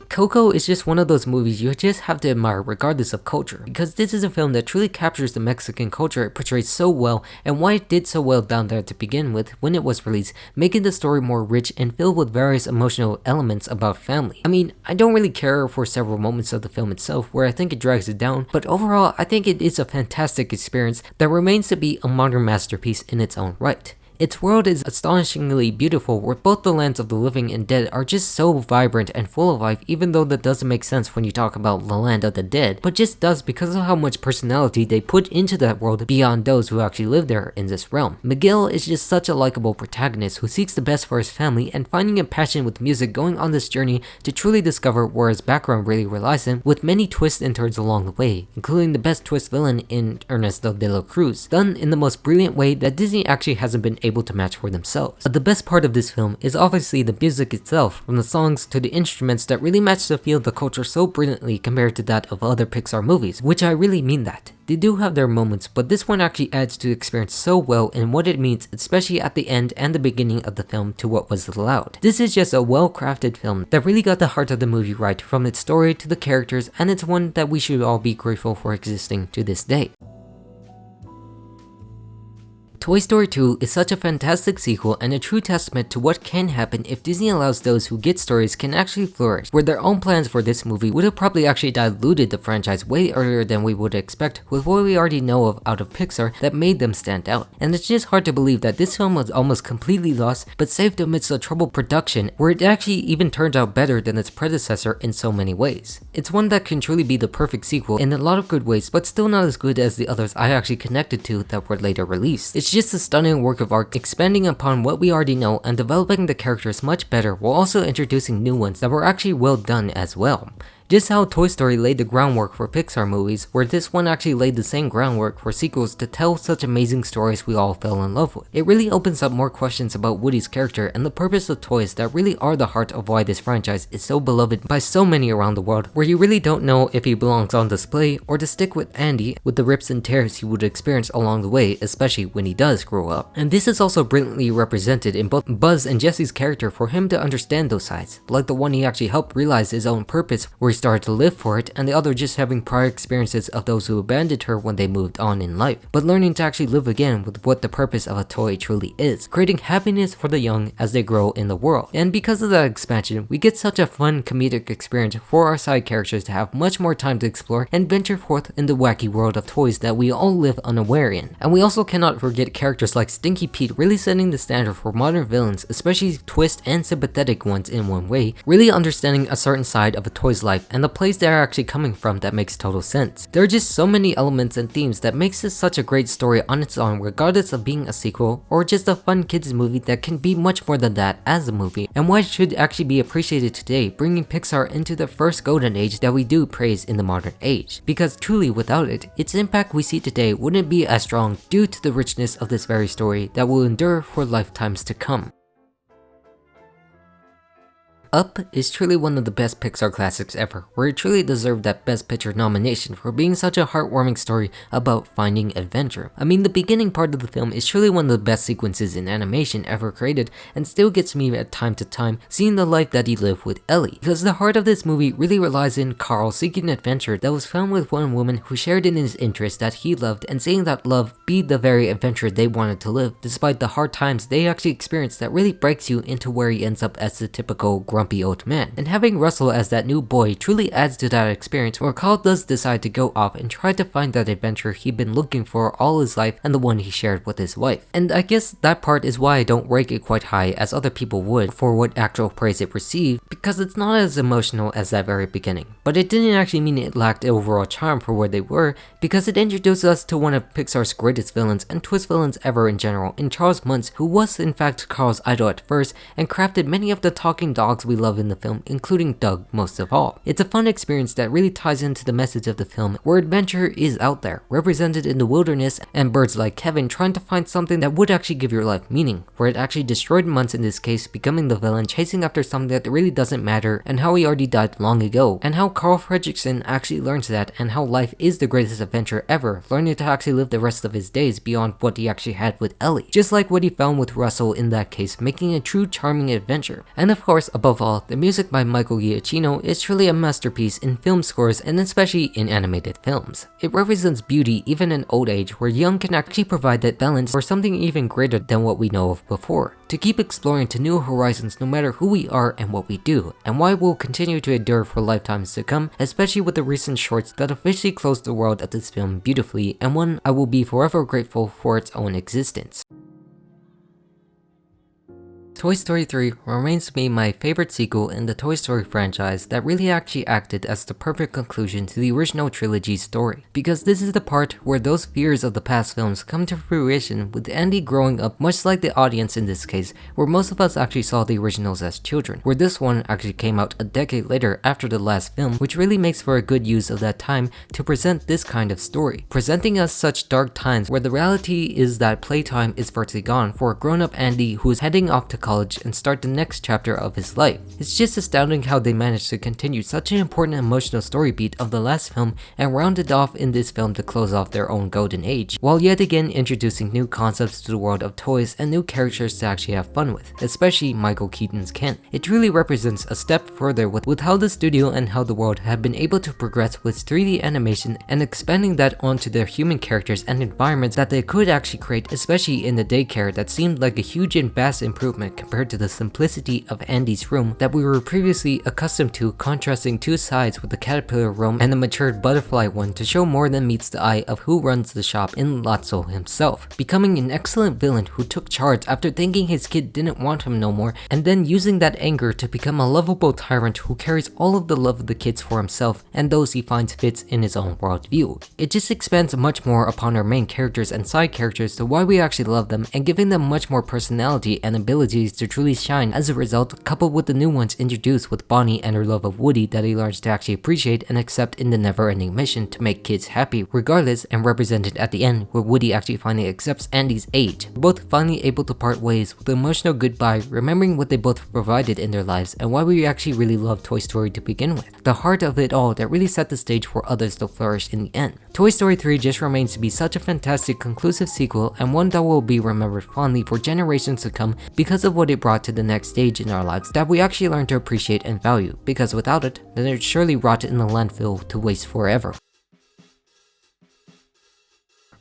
Coco is just one of those movies you just have to admire regardless of culture, because this is a film that truly captures the Mexican culture it portrays so well and why it did so well down there to begin with when it was released, making the story more rich and filled with various emotional elements about family. I mean, I don't really care for several moments of the film itself where I think it drags it down, but overall I think it is a fantastic experience that remains to be a modern masterpiece in its own right. Its world is astonishingly beautiful, where both the lands of the living and dead are just so vibrant and full of life, even though that doesn't make sense when you talk about the land of the dead, but just does because of how much personality they put into that world beyond those who actually live there in this realm. Miguel is just such a likable protagonist who seeks the best for his family and finding a passion with music, going on this journey to truly discover where his background really relies in, with many twists and turns along the way, including the best twist villain in Ernesto de la Cruz, done in the most brilliant way that Disney actually hasn't been able to match for themselves. But the best part of this film is obviously the music itself, from the songs to the instruments that really match the feel of the culture so brilliantly compared to that of other Pixar movies, which I really mean that. They do have their moments, but this one actually adds to the experience so well in what it means, especially at the end and the beginning of the film, to what was allowed. This is just a well-crafted film that really got the heart of the movie right, from its story to the characters, and it's one that we should all be grateful for existing to this day. Toy Story 2 is such a fantastic sequel and a true testament to what can happen if Disney allows those who get stories can actually flourish, where their own plans for this movie would have probably actually diluted the franchise way earlier than we would expect with what we already know of out of Pixar that made them stand out. And it's just hard to believe that this film was almost completely lost but saved amidst a troubled production, where it actually even turned out better than its predecessor in so many ways. It's one that can truly be the perfect sequel in a lot of good ways, but still not as good as the others I actually connected to that were later released. It's just a stunning work of art, expanding upon what we already know and developing the characters much better while also introducing new ones that were actually well done as well. Just how Toy Story laid the groundwork for Pixar movies, where this one actually laid the same groundwork for sequels to tell such amazing stories we all fell in love with. It really opens up more questions about Woody's character and the purpose of toys that really are the heart of why this franchise is so beloved by so many around the world, where you really don't know if he belongs on display or to stick with Andy with the rips and tears he would experience along the way, especially when he does grow up. And this is also brilliantly represented in both Buzz and Jesse's character for him to understand those sides, like the one he actually helped realize his own purpose, where he started to live for it, and the other just having prior experiences of those who abandoned her when they moved on in life, but learning to actually live again with what the purpose of a toy truly is, creating happiness for the young as they grow in the world. And because of that expansion, we get such a fun comedic experience for our side characters to have much more time to explore and venture forth in the wacky world of toys that we all live unaware in. And we also cannot forget characters like Stinky Pete really setting the standard for modern villains, especially twist and sympathetic ones in one way, really understanding a certain side of a toy's life and the place they're actually coming from that makes total sense. There are just so many elements and themes that makes this such a great story on its own, regardless of being a sequel or just a fun kids movie that can be much more than that as a movie, and why it should actually be appreciated today, bringing Pixar into the first golden age that we do praise in the modern age. Because truly without it, its impact we see today wouldn't be as strong due to the richness of this very story that will endure for lifetimes to come. Up is truly one of the best Pixar classics ever, where it truly deserved that Best Picture nomination for being such a heartwarming story about finding adventure. I mean, the beginning part of the film is truly one of the best sequences in animation ever created, and still gets me at time to time seeing the life that he lived with Ellie, because the heart of this movie really relies in Carl seeking adventure that was found with one woman who shared in his interest that he loved, and seeing that love be the very adventure they wanted to live, despite the hard times they actually experienced that really breaks you into where he ends up as the typical grumpy old man. And having Russell as that new boy truly adds to that experience, where Carl does decide to go off and try to find that adventure he'd been looking for all his life and the one he shared with his wife. And I guess that part is why I don't rank it quite high as other people would for what actual praise it received, because it's not as emotional as that very beginning. But it didn't actually mean it lacked overall charm for where they were, because it introduced us to one of Pixar's greatest villains and twist villains ever in general, in Charles Muntz, who was in fact Carl's idol at first and crafted many of the talking dogs we love in the film, including Doug most of all. It's a fun experience that really ties into the message of the film, where adventure is out there, represented in the wilderness, and birds like Kevin trying to find something that would actually give your life meaning, where it actually destroyed Muntz in this case, becoming the villain, chasing after something that really doesn't matter, and how he already died long ago, and how Carl Fredricksen actually learns that, and how life is the greatest adventure ever, learning to actually live the rest of his days beyond what he actually had with Ellie, just like what he found with Russell in that case, making a true charming adventure. And of course, above all, the music by Michael Giacchino is truly a masterpiece in film scores and especially in animated films. It represents beauty even in old age, where young can actually provide that balance for something even greater than what we know of before, to keep exploring to new horizons no matter who we are and what we do, and why we'll continue to endure for lifetimes to come, especially with the recent shorts that officially closed the world of this film beautifully, and one I will be forever grateful for its own existence. Toy Story 3 remains to be my favorite sequel in the Toy Story franchise that really actually acted as the perfect conclusion to the original trilogy's story, because this is the part where those fears of the past films come to fruition with Andy growing up much like the audience in this case, where most of us actually saw the originals as children, where this one actually came out a decade later after the last film, which really makes for a good use of that time to present this kind of story, presenting us such dark times where the reality is that playtime is virtually gone for a grown-up Andy who is heading off to college and start the next chapter of his life. It's just astounding how they managed to continue such an important emotional story beat of the last film and round it off in this film to close off their own golden age, while yet again introducing new concepts to the world of toys and new characters to actually have fun with, especially Michael Keaton's Ken. It truly represents a step further with how the studio and how the world have been able to progress with 3D animation and expanding that onto their human characters and environments that they could actually create, especially in the daycare that seemed like a huge and vast improvement compared to the simplicity of Andy's room that we were previously accustomed to, contrasting two sides with the caterpillar room and the matured butterfly one to show more than meets the eye of who runs the shop in Lotso himself, becoming an excellent villain who took charge after thinking his kid didn't want him no more, and then using that anger to become a lovable tyrant who carries all of the love of the kids for himself and those he finds fits in his own worldview. It just expands much more upon our main characters and side characters to why we actually love them, and giving them much more personality and abilities to truly shine as a result, coupled with the new ones introduced with Bonnie and her love of Woody that he learns to actually appreciate and accept in the never-ending mission to make kids happy regardless, and represented at the end where Woody actually finally accepts Andy's age, both finally able to part ways with an emotional goodbye, remembering what they both provided in their lives and why we actually really love Toy Story to begin with, the heart of it all that really set the stage for others to flourish in the end. Toy Story 3 just remains to be such a fantastic conclusive sequel, and one that will be remembered fondly for generations to come because of what it brought to the next stage in our lives that we actually learned to appreciate and value, because without it, then it'd surely rot in the landfill to waste forever.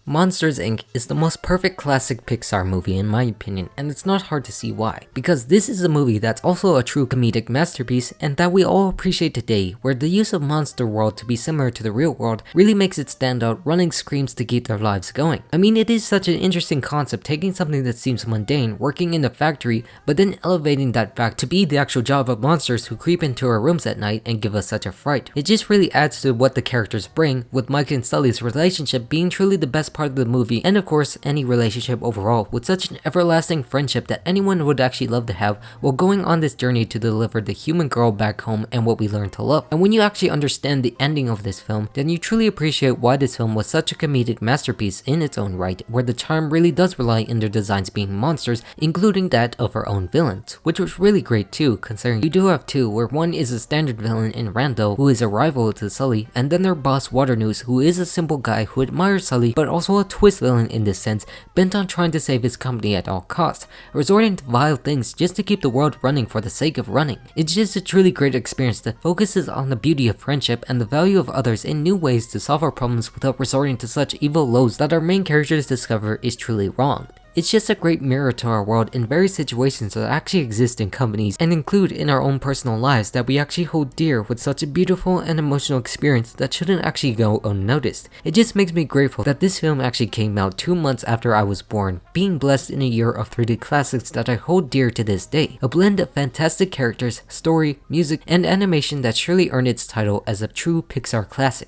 Monsters Inc. is the most perfect classic Pixar movie in my opinion, and it's not hard to see why, because this is a movie that's also a true comedic masterpiece and that we all appreciate today, where the use of Monster World to be similar to the real world really makes it stand out, running screams to keep their lives going. I mean, it is such an interesting concept, taking something that seems mundane, working in a factory, but then elevating that fact to be the actual job of monsters who creep into our rooms at night and give us such a fright. It just really adds to what the characters bring, with Mike and Sully's relationship being truly the best part of the movie, and of course any relationship overall, with such an everlasting friendship that anyone would actually love to have while going on this journey to deliver the human girl back home and what we learn to love. And when you actually understand the ending of this film, then you truly appreciate why this film was such a comedic masterpiece in its own right, where the charm really does rely in their designs being monsters, including that of our own villains, which was really great too, considering you do have two, where one is a standard villain in Randall, who is a rival to Sully, and then their boss Waternoose, who is a simple guy who admires Sully but also a twist villain in this sense, bent on trying to save his company at all costs, resorting to vile things just to keep the world running for the sake of running. It's just a truly great experience that focuses on the beauty of friendship and the value of others in new ways to solve our problems without resorting to such evil lows that our main characters discover is truly wrong. It's just a great mirror to our world in various situations that actually exist in companies and include in our own personal lives that we actually hold dear, with such a beautiful and emotional experience that shouldn't actually go unnoticed. It just makes me grateful that this film actually came out 2 months after I was born, being blessed in a year of 3D classics that I hold dear to this day. A blend of fantastic characters, story, music, and animation that surely earned its title as a true Pixar classic.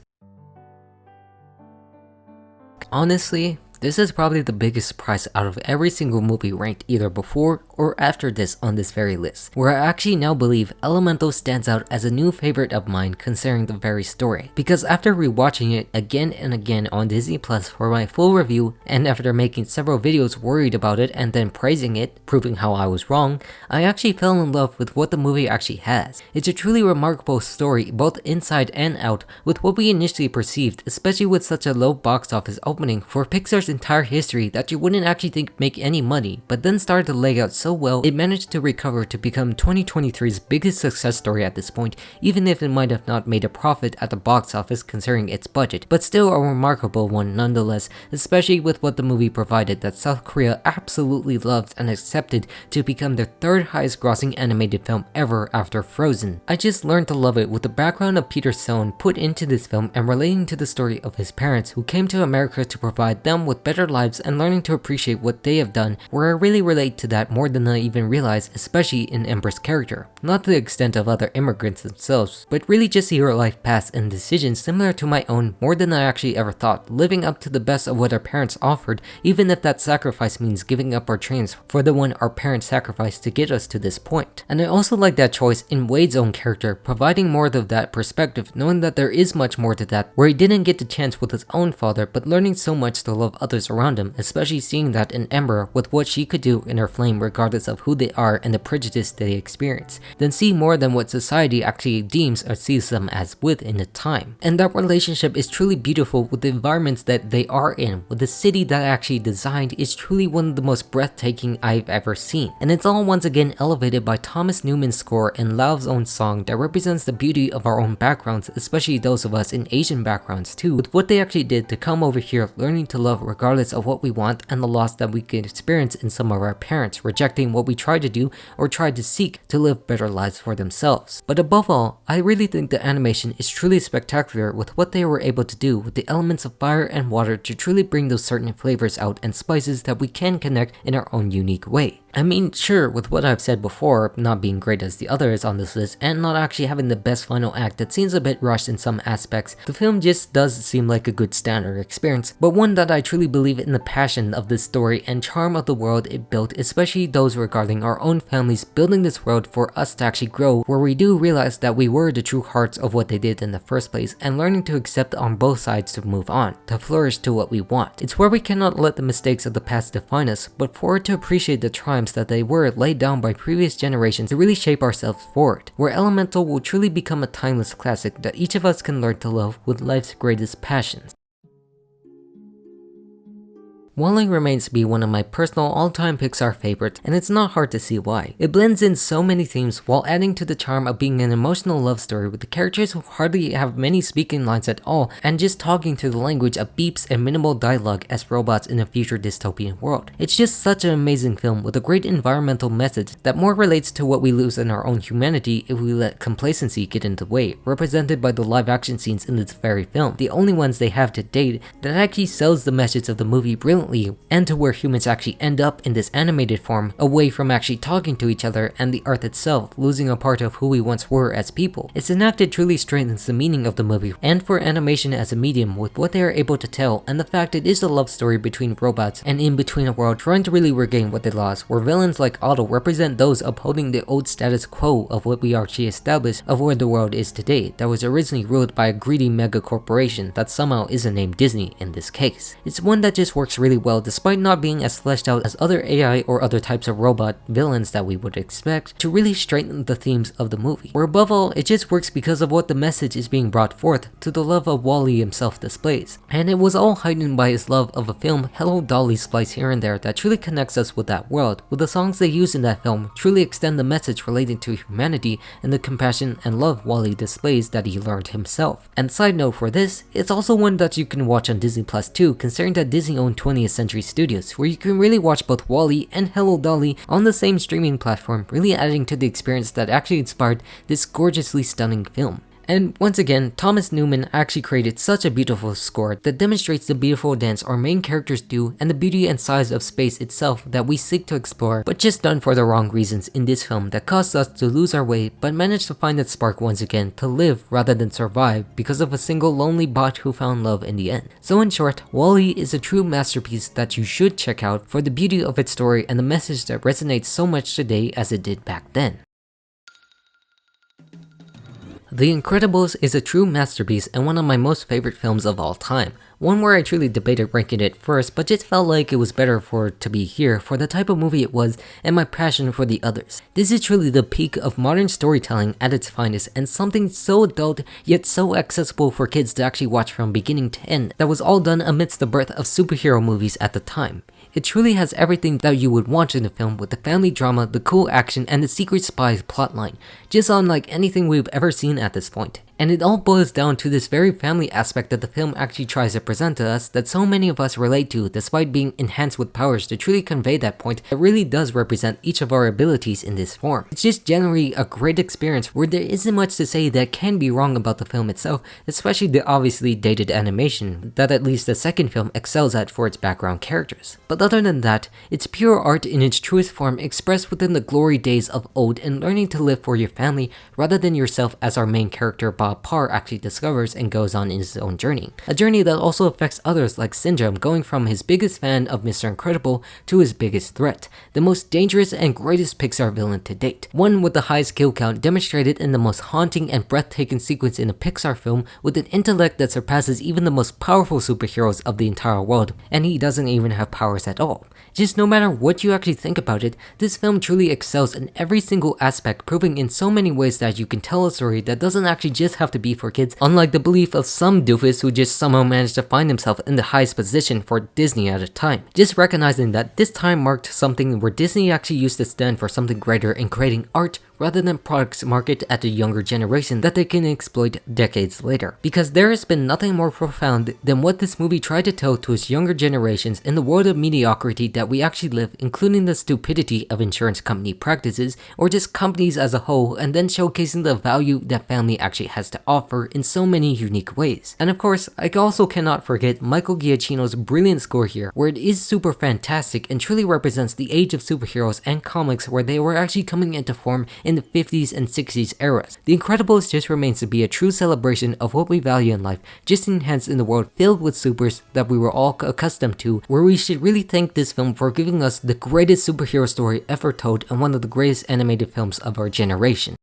Honestly, this is probably the biggest surprise out of every single movie ranked either before or after this on this very list, where I actually now believe Elemental stands out as a new favorite of mine considering the very story, because after rewatching it again and again on Disney Plus for my full review, and after making several videos worried about it and then praising it, proving how I was wrong, I actually fell in love with what the movie actually has. It's a truly remarkable story both inside and out with what we initially perceived, especially with such a low box office opening for Pixar's entire history that you wouldn't actually think make any money, but then started to leg out so well it managed to recover to become 2023's biggest success story at this point, even if it might have not made a profit at the box office considering its budget, but still a remarkable one nonetheless, especially with what the movie provided that South Korea absolutely loved and accepted to become their third highest grossing animated film ever after Frozen. I just learned to love it with the background of Peter Sohn put into this film and relating to the story of his parents who came to America to provide them with with better lives and learning to appreciate what they have done, where I really relate to that more than I even realize, especially in Ember's character. Not to the extent of other immigrants themselves, but really just see her life paths and decisions similar to my own more than I actually ever thought, living up to the best of what our parents offered, even if that sacrifice means giving up our dreams for the one our parents sacrificed to get us to this point. And I also like that choice in Wade's own character, providing more of that perspective, knowing that there is much more to that, where he didn't get the chance with his own father, but learning so much to love others around him, especially seeing that in Ember with what she could do in her flame regardless of who they are and the prejudice they experience, then see more than what society actually deems or sees them as within the time. And that relationship is truly beautiful with the environments that they are in, with the city that I actually designed is truly one of the most breathtaking I've ever seen. And it's all once again elevated by Thomas Newman's score and Lau's own song that represents the beauty of our own backgrounds, especially those of us in Asian backgrounds too, with what they actually did to come over here learning to love regardless of what we want and the loss that we could experience in some of our parents, rejecting what we tried to do or tried to seek to live better lives for themselves. But above all, I really think the animation is truly spectacular with what they were able to do with the elements of fire and water to truly bring those certain flavors out and spices that we can connect in our own unique way. I mean, sure, with what I've said before, not being great as the others on this list and not actually having the best final act that seems a bit rushed in some aspects, the film just does seem like a good standard experience, but one that I truly believe in the passion of this story and charm of the world it built, especially those regarding our own families building this world for us to actually grow, where we do realize that we were the true hearts of what they did in the first place and learning to accept on both sides to move on, to flourish to what we want. It's where we cannot let the mistakes of the past define us, but for it to appreciate the triumphs that they were laid down by previous generations to really shape ourselves forward, where Elemental will truly become a timeless classic that each of us can learn to love with life's greatest passions. Wally remains to be one of my personal all-time Pixar favorites, and it's not hard to see why. It blends in so many themes while adding to the charm of being an emotional love story with the characters who hardly have many speaking lines at all and just talking through the language of beeps and minimal dialogue as robots in a future dystopian world. It's just such an amazing film with a great environmental message that more relates to what we lose in our own humanity if we let complacency get in the way, represented by the live action scenes in this very film, the only ones they have to date that actually sells the message of the movie brilliantly, and to where humans actually end up in this animated form, away from actually talking to each other and the earth itself, losing a part of who we once were as people. It's enacted truly strengthens the meaning of the movie, and for animation as a medium with what they are able to tell, and the fact it is a love story between robots and in between a world trying to really regain what they lost, where villains like Otto represent those upholding the old status quo of what we actually established of where the world is today, that was originally ruled by a greedy mega corporation that somehow isn't named Disney in this case. It's one that just works really well despite not being as fleshed out as other AI or other types of robot villains that we would expect, to really straighten the themes of the movie. Where above all, it just works because of what the message is being brought forth to the love of Wally himself displays. And it was all heightened by his love of a film Hello Dolly splice here and there that truly connects us with that world, with the songs they use in that film truly extend the message relating to humanity and the compassion and love Wally displays that he learned himself. And side note for this, it's also one that you can watch on Disney Plus too, considering that Disney owned 20th Century Studios, where you can really watch both Wally and Hello Dolly on the same streaming platform, really adding to the experience that actually inspired this gorgeously stunning film. And once again, Thomas Newman actually created such a beautiful score that demonstrates the beautiful dance our main characters do and the beauty and size of space itself that we seek to explore, but just done for the wrong reasons in this film that caused us to lose our way, but managed to find that spark once again to live rather than survive because of a single lonely bot who found love in the end. So in short, Wall-E is a true masterpiece that you should check out for the beauty of its story and the message that resonates so much today as it did back then. The Incredibles is a true masterpiece and one of my most favorite films of all time. One where I truly debated ranking it first, but just felt like it was better for it to be here for the type of movie it was and my passion for the others. This is truly the peak of modern storytelling at its finest, and something so adult yet so accessible for kids to actually watch from beginning to end that was all done amidst the birth of superhero movies at the time. It truly has everything that you would want in a film, with the family drama, the cool action, and the secret spies plotline, just unlike anything we've ever seen at this point. And it all boils down to this very family aspect that the film actually tries to present to us that so many of us relate to, despite being enhanced with powers to truly convey that point that really does represent each of our abilities in this form. It's just generally a great experience where there isn't much to say that can be wrong about the film itself, especially the obviously dated animation that at least the second film excels at for its background characters. But other than that, it's pure art in its truest form expressed within the glory days of old and learning to live for your family rather than yourself, as our main character Bob Parr actually discovers and goes on in his own journey. A journey that also affects others like Syndrome, going from his biggest fan of Mr. Incredible to his biggest threat, the most dangerous and greatest Pixar villain to date. One with the highest kill count demonstrated in the most haunting and breathtaking sequence in a Pixar film, with an intellect that surpasses even the most powerful superheroes of the entire world, and he doesn't even have powers at all. Just no matter what you actually think about it, this film truly excels in every single aspect, proving in so many ways that you can tell a story that doesn't actually just have to be for kids, unlike the belief of some doofus who just somehow managed to find himself in the highest position for Disney at a time. Just recognizing that this time marked something where Disney actually used to stand for something greater in creating art rather than products marketed at the younger generation that they can exploit decades later. Because there has been nothing more profound than what this movie tried to tell to its younger generations in the world of mediocrity that we actually live, including the stupidity of insurance company practices or just companies as a whole, and then showcasing the value that family actually has to offer in so many unique ways. And of course, I also cannot forget Michael Giacchino's brilliant score here, where it is super fantastic and truly represents the age of superheroes and comics where they were actually coming into form in the 50s and 60s eras. The Incredibles just remains to be a true celebration of what we value in life, just enhanced in the world filled with supers that we were all accustomed to, where we should really thank this film for giving us the greatest superhero story ever told and one of the greatest animated films of our generation.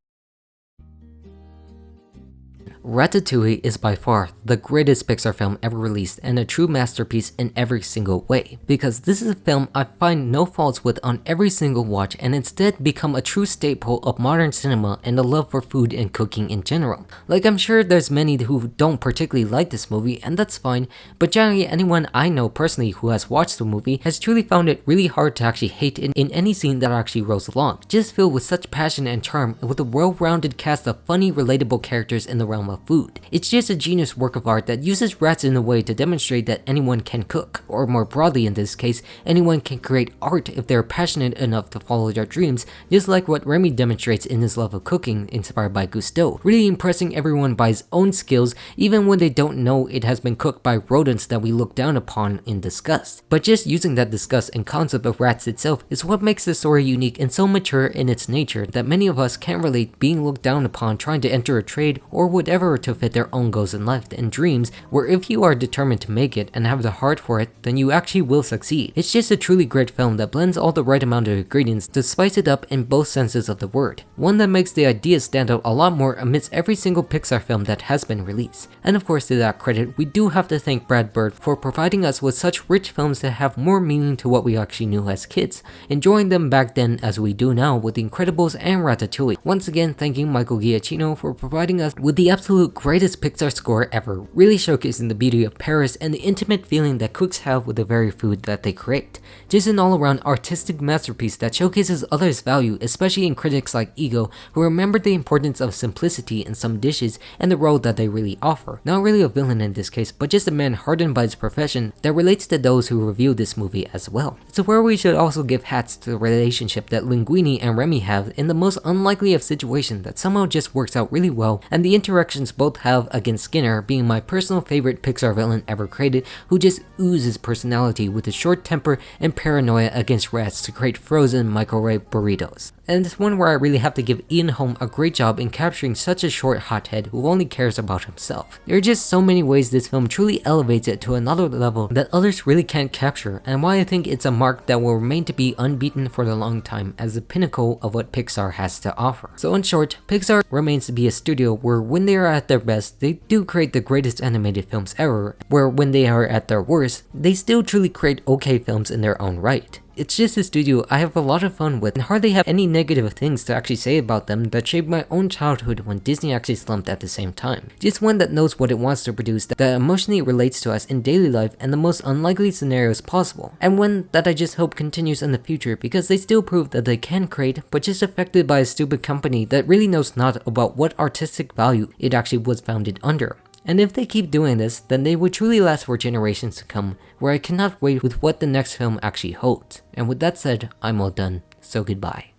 Ratatouille is by far the greatest Pixar film ever released and a true masterpiece in every single way, because this is a film I find no faults with on every single watch and instead become a true staple of modern cinema and the love for food and cooking in general. Like, I'm sure there's many who don't particularly like this movie, and that's fine, but generally anyone I know personally who has watched the movie has truly found it really hard to actually hate in any scene that actually rolls along, just filled with such passion and charm and with a well-rounded cast of funny, relatable characters in the realm of food. It's just a genius work of art that uses rats in a way to demonstrate that anyone can cook, or more broadly in this case, anyone can create art if they're passionate enough to follow their dreams, just like what Remy demonstrates in his love of cooking inspired by Gusteau, really impressing everyone by his own skills even when they don't know it has been cooked by rodents that we look down upon in disgust. But just using that disgust and concept of rats itself is what makes the story unique and so mature in its nature that many of us can't relate being looked down upon trying to enter a trade or whatever to fit their own goals in life and dreams, where if you are determined to make it and have the heart for it, then you actually will succeed. It's just a truly great film that blends all the right amount of ingredients to spice it up in both senses of the word. One that makes the ideas stand out a lot more amidst every single Pixar film that has been released. And of course, to that credit, we do have to thank Brad Bird for providing us with such rich films that have more meaning to what we actually knew as kids, enjoying them back then as we do now with The Incredibles and Ratatouille. Once again, thanking Michael Giacchino for providing us with the absolute greatest Pixar score ever, really showcasing the beauty of Paris and the intimate feeling that cooks have with the very food that they create. Just an all-around artistic masterpiece that showcases others' value, especially in critics like Ego, who remembered the importance of simplicity in some dishes and the role that they really offer. Not really a villain in this case, but just a man hardened by his profession that relates to those who review this movie as well. It's where we should also give hats to the relationship that Linguini and Remy have in the most unlikely of situations that somehow just works out really well, and the interactions both have against Skinner, being my personal favorite Pixar villain ever created, who just oozes personality with his short temper and paranoia against rats to create frozen microwave burritos. And it's one where I really have to give Ian Holm a great job in capturing such a short hothead who only cares about himself. There are just so many ways this film truly elevates it to another level that others really can't capture, and why I think it's a mark that will remain to be unbeaten for a long time as the pinnacle of what Pixar has to offer. So in short, Pixar remains to be a studio where when they are at their best, they do create the greatest animated films ever, where when they are at their worst, they still truly create okay films in their own right. It's just a studio I have a lot of fun with and hardly have any negative things to actually say about them that shaped my own childhood when Disney actually slumped at the same time. Just one that knows what it wants to produce that emotionally relates to us in daily life and the most unlikely scenarios possible. And one that I just hope continues in the future because they still prove that they can create, but just affected by a stupid company that really knows not about what artistic value it actually was founded under. And if they keep doing this, then they would truly last for generations to come, where I cannot wait with what the next film actually holds. And with that said, I'm all done, so goodbye.